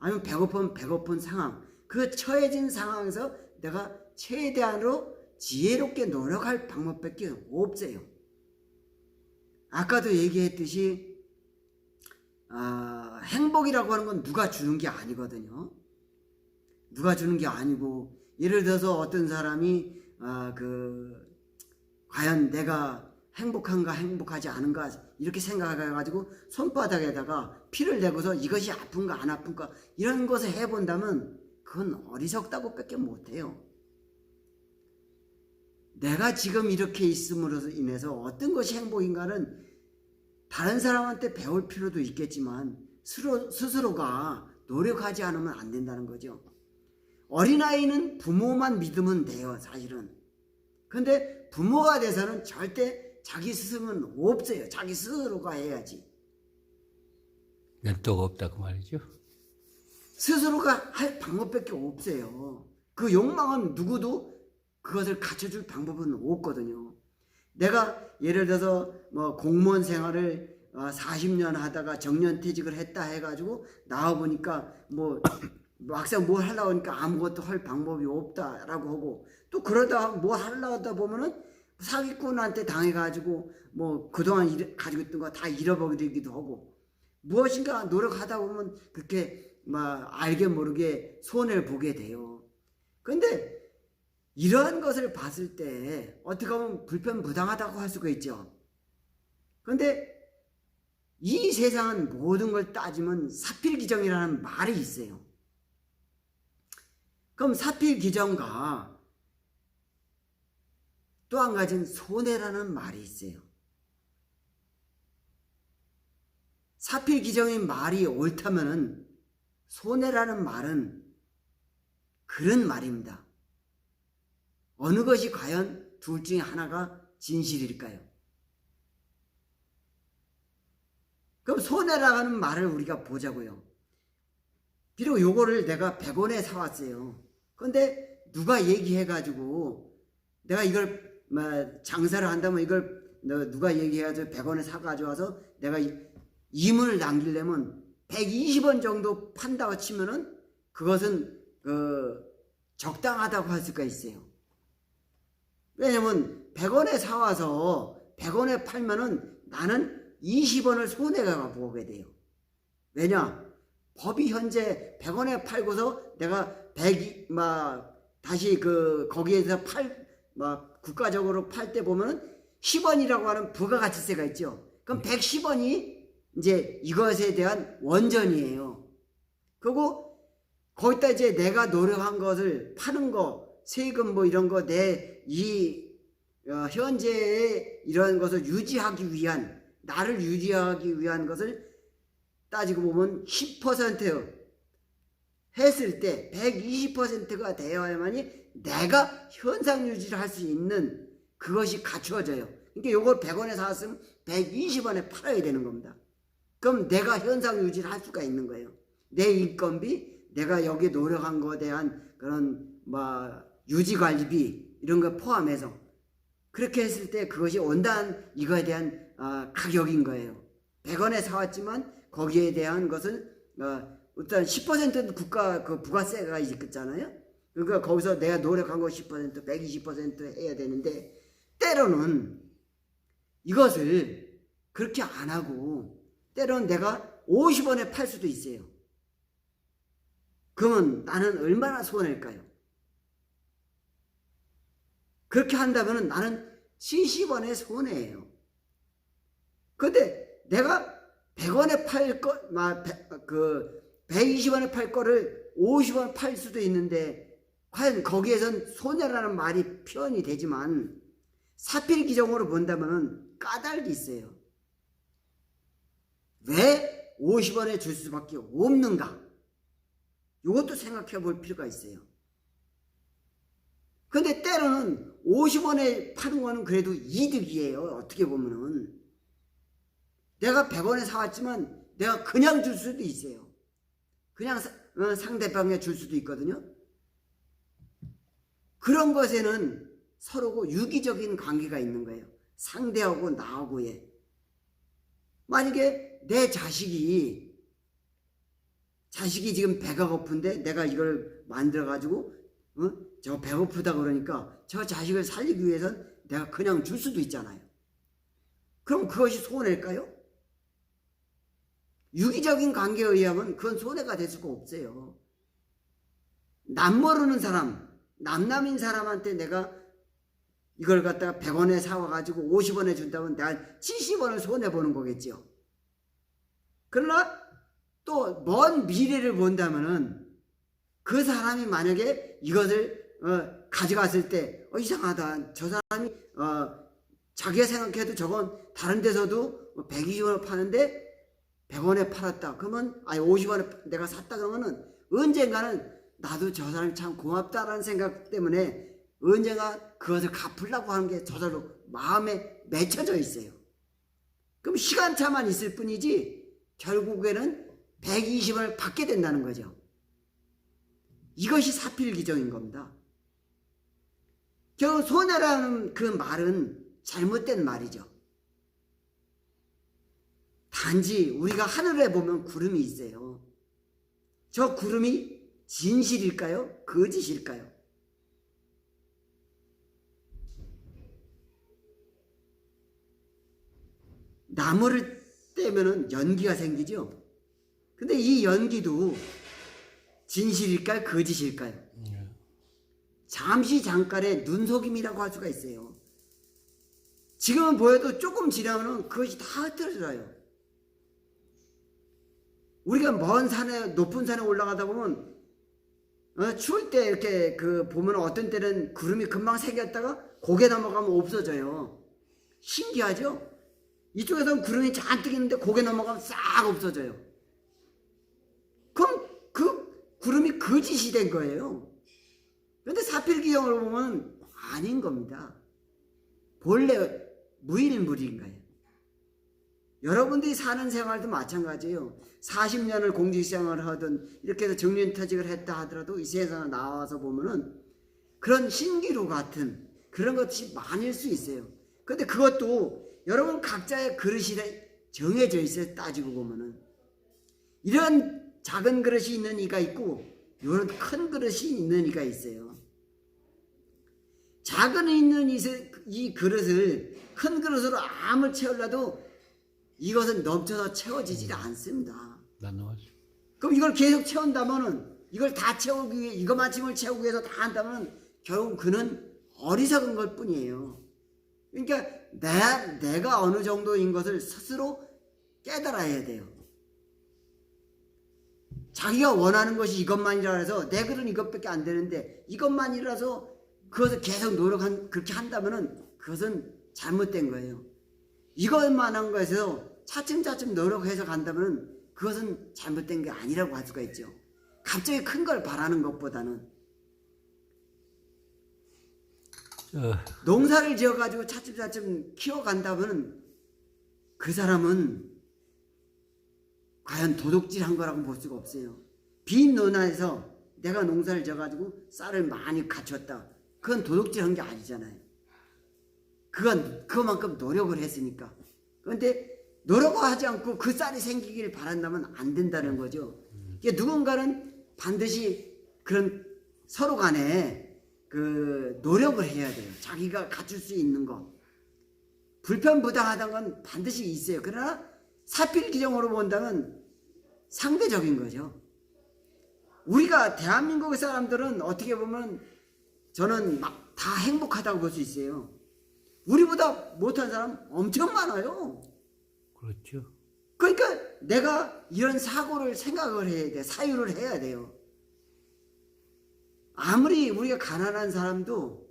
아니면 배고프면 배고픈 상황, 그 처해진 상황에서 내가 최대한으로 지혜롭게 노력할 방법밖에 없어요. 아까도 얘기했듯이 행복이라고 하는 건 누가 주는 게 아니거든요. 누가 주는 게 아니고, 예를 들어서 어떤 사람이 과연 내가 행복한가 행복하지 않은가 이렇게 생각해가지고 손바닥에다가 피를 대고서 이것이 아픈가 안 아픈가 이런 것을 해본다면 그건 어리석다고 밖에 못해요. 내가 지금 이렇게 있음으로 인해서 어떤 것이 행복인가는 다른 사람한테 배울 필요도 있겠지만 스스로가 노력하지 않으면 안 된다는 거죠. 어린아이는 부모만 믿으면 돼요, 사실은. 근데 부모가 돼서는 절대 자기 스승은 없어요. 자기 스스로가 해야지. 면도가 없다 그 말이죠. 스스로가 할 방법밖에 없어요. 그 욕망은 누구도 그것을 갖춰줄 방법은 없거든요. 내가 예를 들어서 뭐 공무원 생활을 40년 하다가 정년퇴직을 했다 해가지고 나와보니까 뭐 막상 뭘 하려고 하니까 아무것도 할 방법이 없다라고 하고, 또 그러다 뭐 하려고 하다 보면은 사기꾼한테 당해가지고 뭐 그동안 가지고 있던 거 다 잃어버리기도 하고, 무엇인가 노력하다 보면 그렇게 막 알게 모르게 손해를 보게 돼요. 근데 이러한 것을 봤을 때 어떻게 보면 불편부당하다고 할 수가 있죠. 근데 이 세상은 모든 걸 따지면 사필기정이라는 말이 있어요. 그럼 사필기정과 또 한 가지는 손해라는 말이 있어요. 사필기정의 말이 옳다면은 손해라는 말은 그런 말입니다. 어느 것이 과연 둘 중에 하나가 진실일까요? 그럼 손해라는 말을 우리가 보자고요. 비록 요거를 내가 100원에 사왔어요. 근데 누가 얘기해가지고 내가 이걸 장사를 한다면 이걸 누가 얘기해가지고 100원에 사가지고 와서 내가 이문을 남기려면 120원 정도 판다고 치면은 그것은 적당하다고 할 수가 있어요. 왜냐면 100원에 사와서 100원에 팔면은 나는 20원을 손해가 보게 돼요. 왜냐? 법이 현재 100원에 팔고서 내가 다시 거기에서 국가적으로 팔 때 보면은 10원이라고 하는 부가가치세가 있죠. 그럼 110원이 이제 이것에 대한 원전이에요. 그리고 거기다 이제 내가 노력한 것을 파는 거, 세금 뭐 이런 거 현재의 이런 것을 나를 유지하기 위한 것을 따지고 보면 10% 했을 때 120%가 되어야만이 내가 현상 유지를 할 수 있는 그것이 갖추어져요. 그러니까 요걸 100원에 사왔으면 120원에 팔아야 되는 겁니다. 그럼 내가 현상 유지를 할 수가 있는 거예요. 내 인건비, 내가 여기 노력한 거에 대한 그런 유지 관리비 이런 거 포함해서 그렇게 했을 때 그것이 원단 이거에 대한 가격인 거예요. 100원에 사왔지만 거기에 대한 것을 일단 10% 국가 그 부가세가 있잖아요. 그러니까 거기서 내가 노력한 거 10%, 120% 해야 되는데 때로는 이것을 그렇게 안 하고 때로는 내가 50원에 팔 수도 있어요. 그러면 나는 얼마나 손해일까요? 그렇게 한다면 나는 70원의 손해예요. 근데 내가 100원에 팔 거, 120원에 팔 거를 50원 팔 수도 있는데 과연 거기에선 손해라는 말이 표현이 되지만 사필 기종으로 본다면 까닭이 있어요. 왜 50원에 줄 수밖에 없는가? 이것도 생각해 볼 필요가 있어요. 근데 때로는 50원에 파는 거는 그래도 이득이에요. 어떻게 보면은. 내가 100원에 사왔지만 내가 그냥 줄 수도 있어요. 그냥 상대방에 줄 수도 있거든요. 그런 것에는 서로고 유기적인 관계가 있는 거예요. 상대하고 나하고의. 만약에 내 자식이 지금 배가 고픈데 내가 이걸 만들어 가지고 저 배고프다 그러니까 저 자식을 살리기 위해서는 내가 그냥 줄 수도 있잖아요. 그럼 그것이 손해일까요? 유기적인 관계에 의하면 그건 손해가 될 수가 없어요. 남 모르는 사람, 남남인 사람한테 내가 이걸 갖다가 100원에 사와가지고 50원에 준다면 내가 70원을 손해보는 거겠죠. 그러나 또 먼 미래를 본다면은 그 사람이 만약에 이것을 가져갔을 때 이상하다. 저 사람이 자기가 생각해도 저건 다른 데서도 120원을 파는데 100원에 팔았다. 그러면 50원에 내가 샀다 그러면은 언젠가는 나도 저 사람이 참 고맙다라는 생각 때문에 언젠가 그것을 갚으려고 하는 게 저절로 마음에 맺혀져 있어요. 그럼 시간차만 있을 뿐이지 결국에는 120원을 받게 된다는 거죠. 이것이 사필기종인 겁니다. 결국 손해라는 그 말은 잘못된 말이죠. 단지 우리가 하늘에 보면 구름이 있어요. 저 구름이 진실일까요? 거짓일까요? 나무를 떼면은 연기가 생기죠. 근데 이 연기도 진실일까요? 거짓일까요? 잠시 잠깐의 눈속임이라고 할 수가 있어요. 지금은 보여도 조금 지나면 그것이 다 흩어져요. 우리가 먼 산에, 높은 산에 올라가다 보면 추울 때 이렇게 보면 어떤 때는 구름이 금방 생겼다가 고개 넘어가면 없어져요. 신기하죠? 이쪽에서는 구름이 잔뜩 있는데 고개 넘어가면 싹 없어져요. 그럼 그 구름이 거짓이 된 거예요. 그런데 사필기형으로 보면 아닌 겁니다. 본래 무일물인 거예요. 여러분들이 사는 생활도 마찬가지예요. 40년을 공직생활을 하든 이렇게 해서 정년퇴직을 했다 하더라도 이 세상에 나와서 보면은 그런 신기루 같은 그런 것이 많을 수 있어요. 근데 그것도 여러분 각자의 그릇이 정해져 있어요. 따지고 보면은 이런 작은 그릇이 있는 이가 있고 이런 큰 그릇이 있는 이가 있어요. 작은 있는 이 그릇을 큰 그릇으로 아무리 채우려도 이것은 넘쳐서 채워지지 않습니다. 그럼 이걸 계속 채운다면은 이걸 다 채우기 위해 이것만큼을 채우기 위해서 다 한다면 결국 그는 어리석은 것 뿐이에요. 그러니까 내가 어느 정도인 것을 스스로 깨달아야 돼요. 자기가 원하는 것이 이것만이라 해서 내 글은 이것밖에 안 되는데 이것만이라서 그것을 계속 그렇게 한다면은 그것은 잘못된 거예요. 이것만한 것에서 차츰차츰 노력해서 간다면 그것은 잘못된 게 아니라고 할 수가 있죠. 갑자기 큰 걸 바라는 것보다는. 농사를 지어가지고 차츰차츰 키워간다면 그 사람은 과연 도둑질한 거라고 볼 수가 없어요. 빈 논안에서 내가 농사를 지어가지고 쌀을 많이 갖췄다. 그건 도둑질한 게 아니잖아요. 그건 그만큼 노력을 했으니까. 그런데 노력을 하지 않고 그 쌀이 생기길 바란다면 안 된다는 거죠. 이게 누군가는 반드시 그런 서로 간에 그 노력을 해야 돼요. 자기가 갖출 수 있는 거. 불편부당하다는 건 반드시 있어요. 그러나 사필 기정으로 본다면 상대적인 거죠. 우리가 대한민국 사람들은 어떻게 보면 저는 막 다 행복하다고 볼 수 있어요. 우리보다 못한 사람 엄청 많아요. 그렇죠. 그러니까 내가 이런 사고를 생각을 해야 돼. 사유를 해야 돼요. 아무리 우리가 가난한 사람도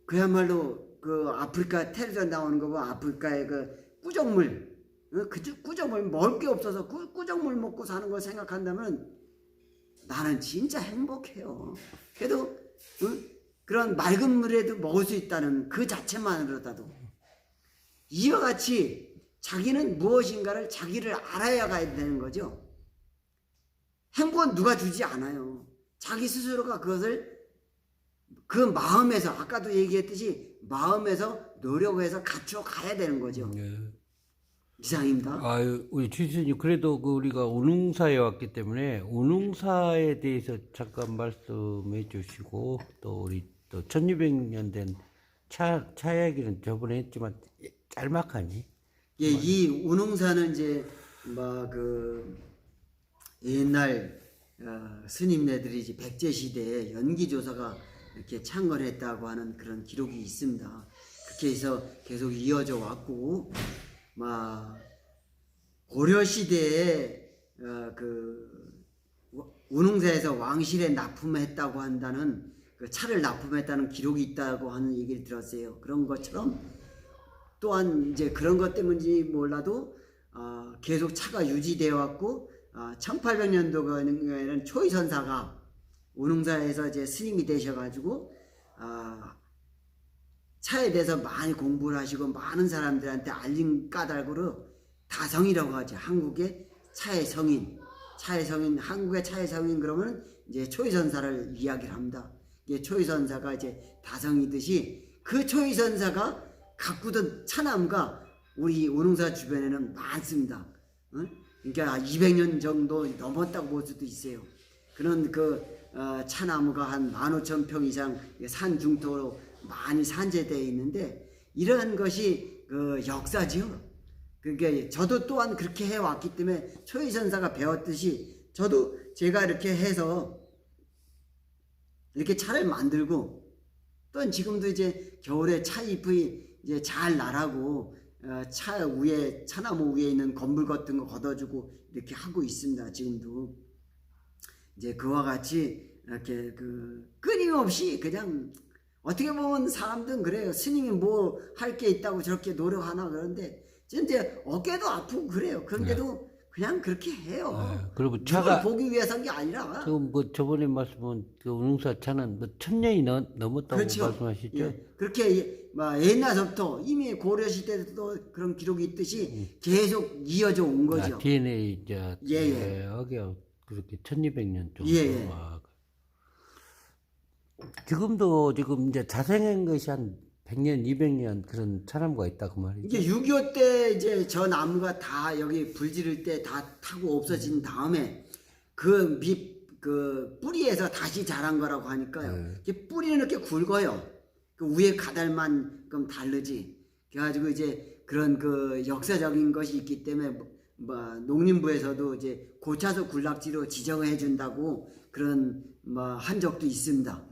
그야말로 그 아프리카 텔레비전 나오는 거 봐. 아프리카의 그 꾸정물, 그 꾸정물 먹을 게 없어서 꾸정물 먹고 사는 걸 생각한다면 나는 진짜 행복해요. 그래도 그런 맑은 물에도 먹을 수 있다는 그 자체만으로라도 이와 같이 자기는 무엇인가를 자기를 알아야 가야 되는 거죠. 행복은 누가 주지 않아요. 자기 스스로가 그것을 그 마음에서 아까도 얘기했듯이 마음에서 노력해서 갖추어 가야 되는 거죠. 이상입니다. 아유, 우리 주수님, 그래도 그 우리가 운흥사에 왔기 때문에 운흥사에 대해서 잠깐 말씀해 주시고, 또 우리 또 1200년 된 차 이야기는 저번에 했지만 짤막하니? 예, 이 운흥사는 이제 뭐 그 옛날 스님네들이 이제 백제 시대에 연기조사가 이렇게 창건했다고 하는 그런 기록이 있습니다. 그렇게 해서 계속 이어져 왔고, 고려 시대에 그 운흥사에서 왕실에 납품했다고 한다는 그 차를 납품했다는 기록이 있다고 하는 얘기를 들었어요. 그런 것처럼 또한 이제 그런 것 때문인지 몰라도 계속 차가 유지되어 왔고 1800년도에는 초이선사가 운흥사에서 이제 스님이 되셔가지고 차에 대해서 많이 공부를 하시고 많은 사람들한테 알린 까닭으로 다성이라고 하죠. 한국의 차의 성인, 한국의 차의 성인 그러면 이제 초이선사를 이야기를 합니다. 이게 초이선사가 이제 다성이듯이 그 초이선사가 가꾸던 차나무가 우리 운흥사 주변에는 많습니다. 그러니까 200년 정도 넘었다고 볼 수도 있어요. 그런 그 차나무가 한 15,000평 이상 산 중토로 많이 산재되어 있는데 이런 것이 그 역사지요. 그러니까 저도 또한 그렇게 해왔기 때문에 초이선사가 배웠듯이 저도 제가 이렇게 해서 이렇게 차를 만들고 또 지금도 이제 겨울에 차 잎이 이제 잘 나라고 차 위에 차나무 위에 있는 건물 같은 거 걷어주고 이렇게 하고 있습니다. 지금도 이제 그와 같이 이렇게 그 끊임없이 그냥 어떻게 보면 사람들은 그래요. 스님이 뭐 할 게 있다고 저렇게 노력하나 그런데 진짜 어깨도 아프고 그래요. 그런데도 그냥 그렇게 해요. 그리고 차가 보기 위해서인 게 아니라. 지금 뭐 저번에 말씀은 그 운흥사 차는 뭐 1000년이 넘었다고 그렇죠. 말씀하셨죠? 예. 그렇게 옛날서부터 이미 고려 시대에도 그런 기록이 있듯이 계속 이어져 온 거죠. DNA 이제 예. 그렇게 1200년 정도. 예. 지금도 지금 이제 자생한 것이 한 100년, 200년 그런 차나무가 있다 그 말이죠. 이게 6.25 때 이제 저 나무가 다 여기 불 지를 때 다 타고 없어진 다음에 그 뿌리에서 다시 자란 거라고 하니까요. 이게 뿌리는 이렇게 굵어요. 그 위에 가달만큼 다르지. 그래가지고 이제 그런 그 역사적인 것이 있기 때문에 농림부에서도 이제 고차소 군락지로 지정해 준다고 그런 한 적도 있습니다.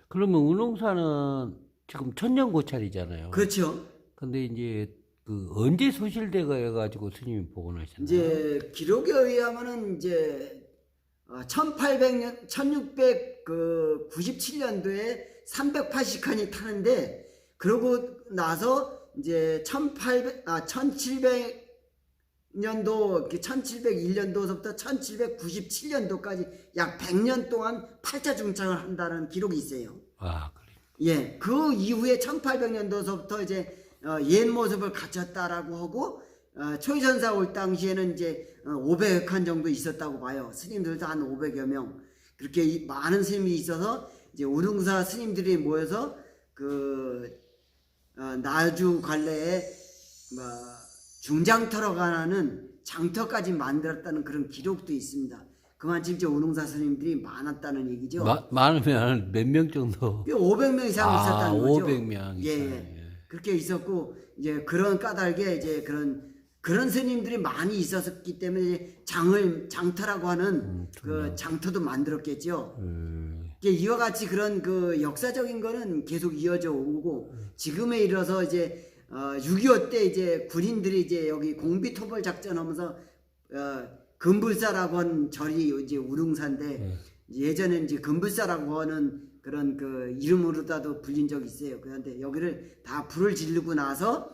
그러면 운흥사는 지금 천년고찰이잖아요. 그렇죠. 근데 이제 그 언제 소실대가 가지고 스님이 복원하셨나요? 이제 기록에 의하면은 이제 1800년 1697년도에 380칸이 타는데 그러고 나서 이제 1700 1701년도 1701년도서부터 1797년도까지 약 100년 동안 8차 중창을 한다는 기록이 있어요. 아, 그래. 예, 그 이후에 1800년도서부터 이제 옛 모습을 갖췄다라고 하고 초이선사 올 당시에는 이제 500칸 정도 있었다고 봐요. 스님들도 한 500여 명. 그렇게 많은 스님이 있어서 이제 우릉사 스님들이 모여서 그 나주 관내에 뭐 중장터로 가는 장터까지 만들었다는 그런 기록도 있습니다. 그만큼 이제 우릉사 스님들이 많았다는 얘기죠. 많으면 몇 명 정도? 500명 이상 있었다는 거죠. 500명 이상. 예. 그렇게 있었고 이제 그런 까닭에 이제 그런 스님들이 많이 있었기 때문에 이제 장터라고 하는 그 장터도 만들었겠죠. 이와 같이 그런 그 역사적인 거는 계속 이어져 오고 지금에 이르러서 이제 6.25 때 이제 군인들이 이제 여기 공비토벌 작전하면서 금불사라고 하는 절이 이제 우릉사인데 예전에 이제 금불사라고 하는 그런 그 이름으로다도 불린 적이 있어요. 그런데 여기를 다 불을 지르고 나서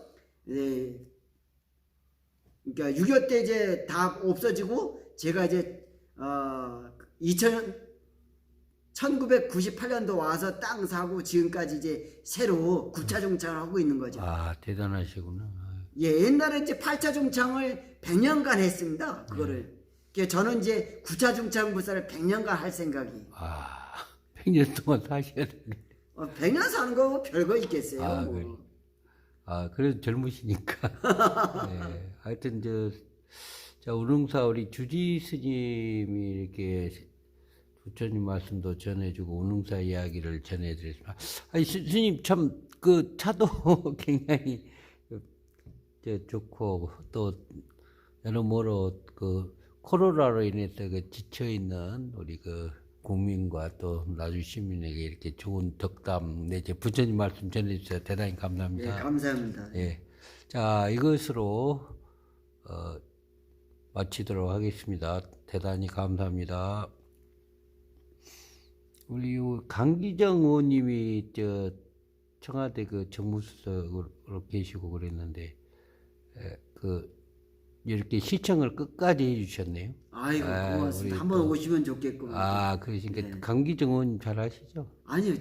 이제 그러니까 6.25 때 이제 다 없어지고 제가 이제 1998년도 와서 땅 사고 지금까지 이제 새로 9차 중창을 하고 있는 거죠. 아, 대단하시구나. 예, 옛날에 이제 8차 중창을 100년간 했습니다. 그거를. 그러니까 저는 이제 9차 중창 불사를 100년간 할 생각이. 아, 100년 동안 사셔야 되네. 100년 사는 거 별거 있겠어요. 아, 뭐. 그래. 아, 그래도 젊으시니까. 네. 하여튼, 자, 우릉사 우리 주지 스님이 이렇게 부처님 말씀도 전해주고, 우릉사 이야기를 전해드렸습니다. 아니, 스님 참, 그 차도 굉장히 좋고, 또, 여러모로 그 코로나로 인해서 그 지쳐있는 우리 그 국민과 또 나주 시민에게 이렇게 좋은 덕담 내지 부처님 말씀 전해주셔서 대단히 감사합니다. 예, 감사합니다. 예. 자, 이것으로 마치도록 하겠습니다. 대단히 감사합니다. 우리 강기정 의원님이 청와대 그 정무수석으로 계시고 그랬는데 이렇게 시청을 끝까지 해주셨네요. 아이고 고맙습니다. 한번 오시면 좋겠고. 그러시니까 네. 강기정 의원 잘 아시죠? 아니요,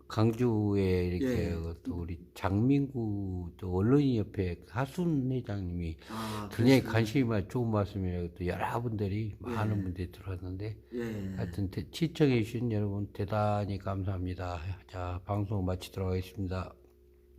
강주에 이렇게 예. 또 우리 장민구 또 언론인협회 하순 회장님이 굉장히 그러시구나. 관심이 좋은 말씀이라고 또 여러분들이 많은 분들이 들어왔는데 예. 하여튼 시청해 주신 여러분 대단히 감사합니다. 자, 방송 마치도록 하겠습니다.